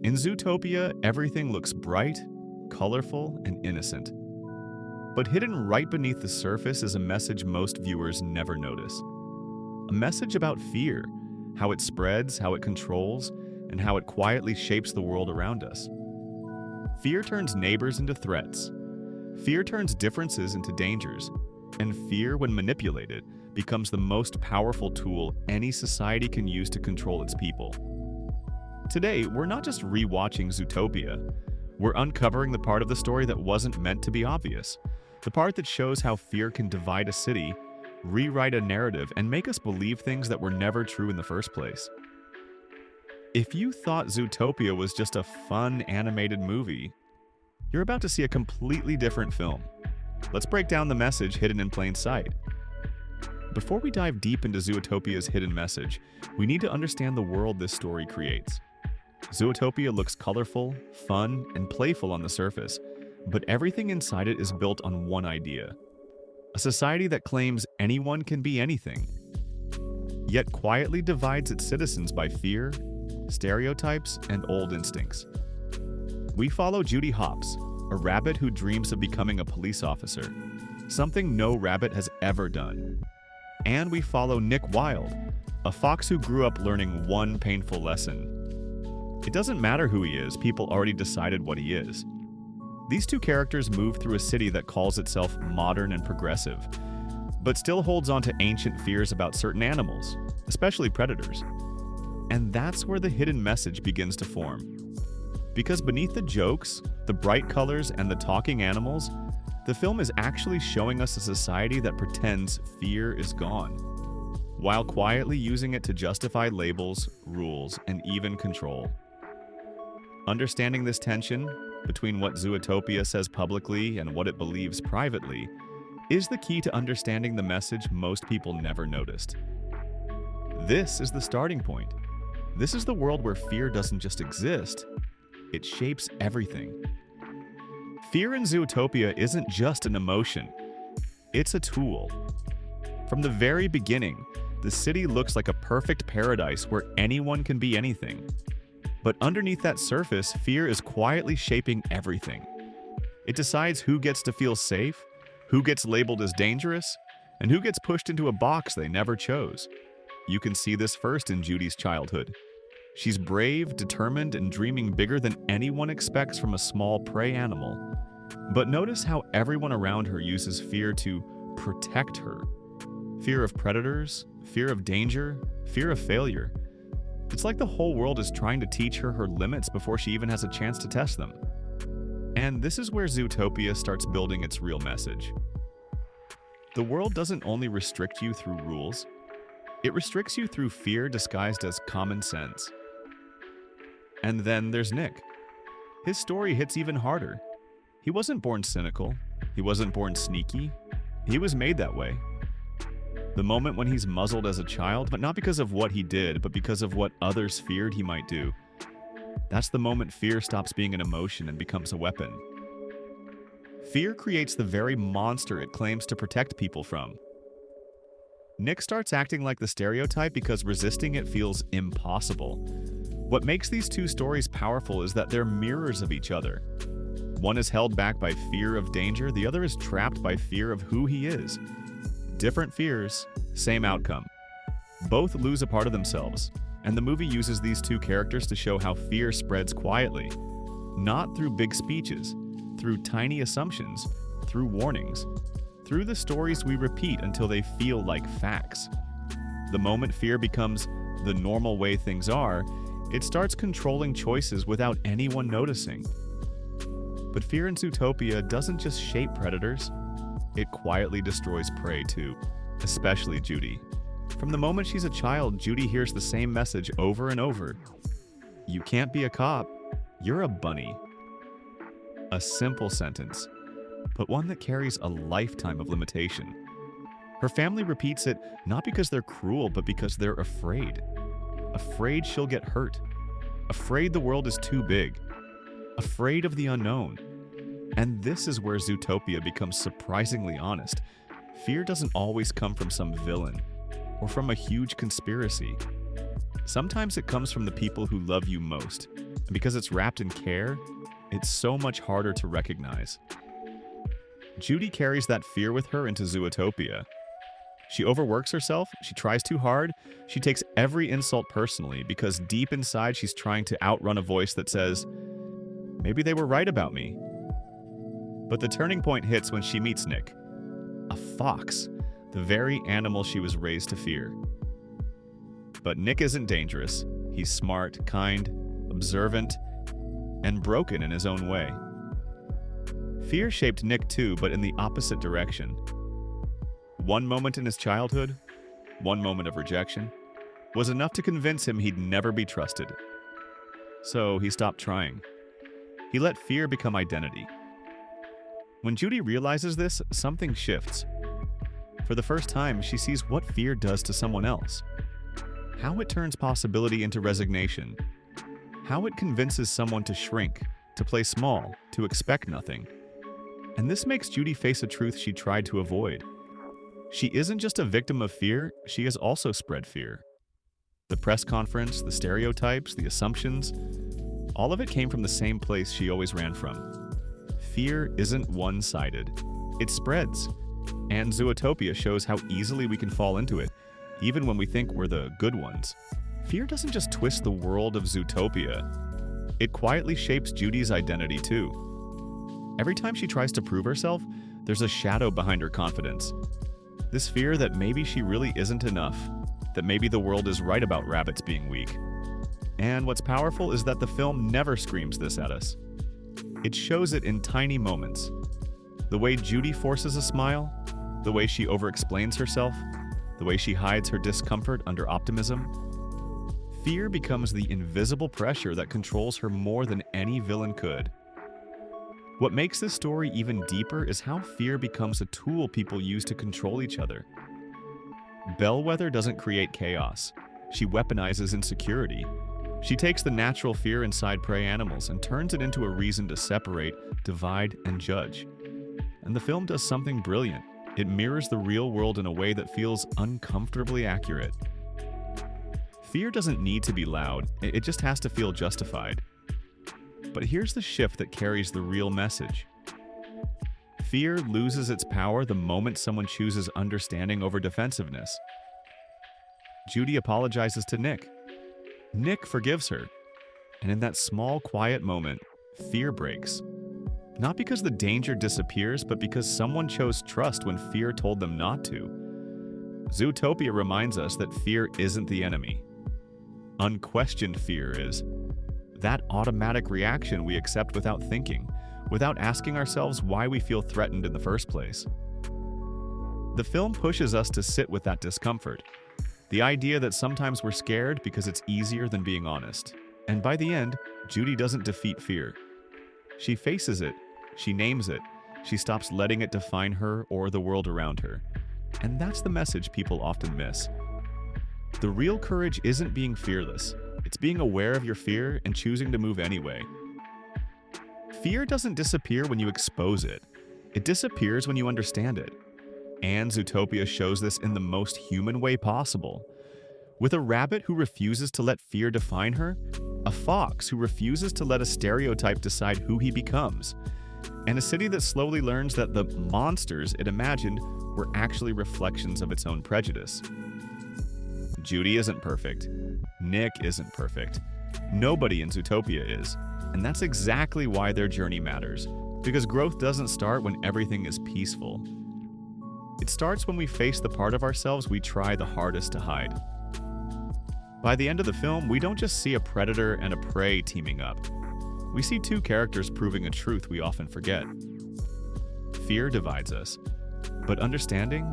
In Zootopia, everything looks bright, colorful, and innocent. But hidden right beneath the surface is a message most viewers never notice. A message about fear, how it spreads, how it controls, and how it quietly shapes the world around us. Fear turns neighbors into threats. Fear turns differences into dangers. And fear, when manipulated, becomes the most powerful tool any society can use to control its people. Today, we're not just rewatching Zootopia. We're uncovering the part of the story that wasn't meant to be obvious. The part that shows how fear can divide a city, rewrite a narrative, and make us believe things that were never true in the first place. If you thought Zootopia was just a fun animated movie, you're about to see a completely different film. Let's break down the message hidden in plain sight. Before we dive deep into Zootopia's hidden message, we need to understand the world this story creates. Zootopia looks colorful, fun, and playful on the surface, but everything inside it is built on one idea: a society that claims anyone can be anything, yet quietly divides its citizens by fear, stereotypes, and old instincts. We follow Judy Hopps, a rabbit who dreams of becoming a police officer, something no rabbit has ever done. And we follow Nick Wilde, a fox who grew up learning one painful lesson. It doesn't matter who he is, people already decided what he is. These two characters move through a city that calls itself modern and progressive, but still holds on to ancient fears about certain animals, especially predators. And that's where the hidden message begins to form. Because beneath the jokes, the bright colors, and the talking animals, the film is actually showing us a society that pretends fear is gone, while quietly using it to justify labels, rules, and even control. Understanding this tension between what Zootopia says publicly and what it believes privately is the key to understanding the message most people never noticed. This is the starting point. This is the world where fear doesn't just exist, it shapes everything. Fear in Zootopia isn't just an emotion, it's a tool. From the very beginning, the city looks like a perfect paradise where anyone can be anything. But underneath that surface, fear is quietly shaping everything. It decides who gets to feel safe, who gets labeled as dangerous, and who gets pushed into a box they never chose. You can see this first in Judy's childhood. She's brave, determined, and dreaming bigger than anyone expects from a small prey animal. But notice how everyone around her uses fear to protect her. Fear of predators, fear of danger, fear of failure. It's like the whole world is trying to teach her her limits before she even has a chance to test them. And this is where Zootopia starts building its real message. The world doesn't only restrict you through rules, it restricts you through fear disguised as common sense. And then there's Nick. His story hits even harder. He wasn't born cynical, he wasn't born sneaky, he was made that way. The moment when he's muzzled as a child, but not because of what he did, but because of what others feared he might do. That's the moment fear stops being an emotion and becomes a weapon. Fear creates the very monster it claims to protect people from. Nick starts acting like the stereotype because resisting it feels impossible. What makes these two stories powerful is that they're mirrors of each other. One is held back by fear of danger, the other is trapped by fear of who he is. Different fears, same outcome. Both lose a part of themselves, and the movie uses these two characters to show how fear spreads quietly, not through big speeches, through tiny assumptions, through warnings, through the stories we repeat until they feel like facts. The moment fear becomes the normal way things are, it starts controlling choices without anyone noticing. But fear in Zootopia doesn't just shape predators, it quietly destroys prey too, especially Judy. From the moment she's a child, Judy hears the same message over and over. You can't be a cop, you're a bunny. A simple sentence, but one that carries a lifetime of limitation. Her family repeats it not because they're cruel, but because they're afraid. Afraid she'll get hurt. Afraid the world is too big. Afraid of the unknown. And this is where Zootopia becomes surprisingly honest. Fear doesn't always come from some villain or from a huge conspiracy. Sometimes it comes from the people who love you most, and because it's wrapped in care, it's so much harder to recognize. Judy carries that fear with her into Zootopia. She overworks herself, she tries too hard, she takes every insult personally because deep inside she's trying to outrun a voice that says, maybe they were right about me. But the turning point hits when she meets Nick, a fox, the very animal she was raised to fear. But Nick isn't dangerous. He's smart, kind, observant, and broken in his own way. Fear shaped Nick too, but in the opposite direction. One moment in his childhood, one moment of rejection, was enough to convince him he'd never be trusted. So he stopped trying. He let fear become identity. When Judy realizes this, something shifts. For the first time, she sees what fear does to someone else. How it turns possibility into resignation. How it convinces someone to shrink, to play small, to expect nothing. And this makes Judy face a truth she tried to avoid. She isn't just a victim of fear, she has also spread fear. The press conference, the stereotypes, the assumptions, all of it came from the same place she always ran from. Fear isn't one-sided. It spreads. And Zootopia shows how easily we can fall into it, even when we think we're the good ones. Fear doesn't just twist the world of Zootopia. It quietly shapes Judy's identity too. Every time she tries to prove herself, there's a shadow behind her confidence. This fear that maybe she really isn't enough, that maybe the world is right about rabbits being weak. And what's powerful is that the film never screams this at us. It shows it in tiny moments. The way Judy forces a smile, the way she overexplains herself, the way she hides her discomfort under optimism. Fear becomes the invisible pressure that controls her more than any villain could. What makes this story even deeper is how fear becomes a tool people use to control each other. Bellwether doesn't create chaos. She weaponizes insecurity. She takes the natural fear inside prey animals and turns it into a reason to separate, divide, and judge. And the film does something brilliant. It mirrors the real world in a way that feels uncomfortably accurate. Fear doesn't need to be loud, it just has to feel justified. But here's the shift that carries the real message. Fear loses its power the moment someone chooses understanding over defensiveness. Judy apologizes to Nick. Nick forgives her. And in that small, quiet moment, fear breaks. Not because the danger disappears, but because someone chose trust when fear told them not to. Zootopia reminds us that fear isn't the enemy. Unquestioned fear is. That automatic reaction we accept without thinking, without asking ourselves why we feel threatened in the first place. The film pushes us to sit with that discomfort. The idea that sometimes we're scared because it's easier than being honest. And by the end, Judy doesn't defeat fear. She faces it. She names it. She stops letting it define her or the world around her. And that's the message people often miss. The real courage isn't being fearless. It's being aware of your fear and choosing to move anyway. Fear doesn't disappear when you expose it. It disappears when you understand it. And Zootopia shows this in the most human way possible. With a rabbit who refuses to let fear define her, a fox who refuses to let a stereotype decide who he becomes, and a city that slowly learns that the monsters it imagined were actually reflections of its own prejudice. Judy isn't perfect. Nick isn't perfect. Nobody in Zootopia is. And that's exactly why their journey matters. Because growth doesn't start when everything is peaceful. It starts when we face the part of ourselves we try the hardest to hide. By the end of the film, we don't just see a predator and a prey teaming up. We see two characters proving a truth we often forget. Fear divides us, but understanding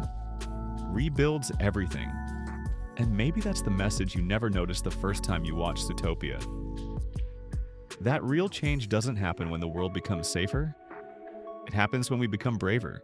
rebuilds everything. And maybe that's the message you never noticed the first time you watched Zootopia. That real change doesn't happen when the world becomes safer. It happens when we become braver.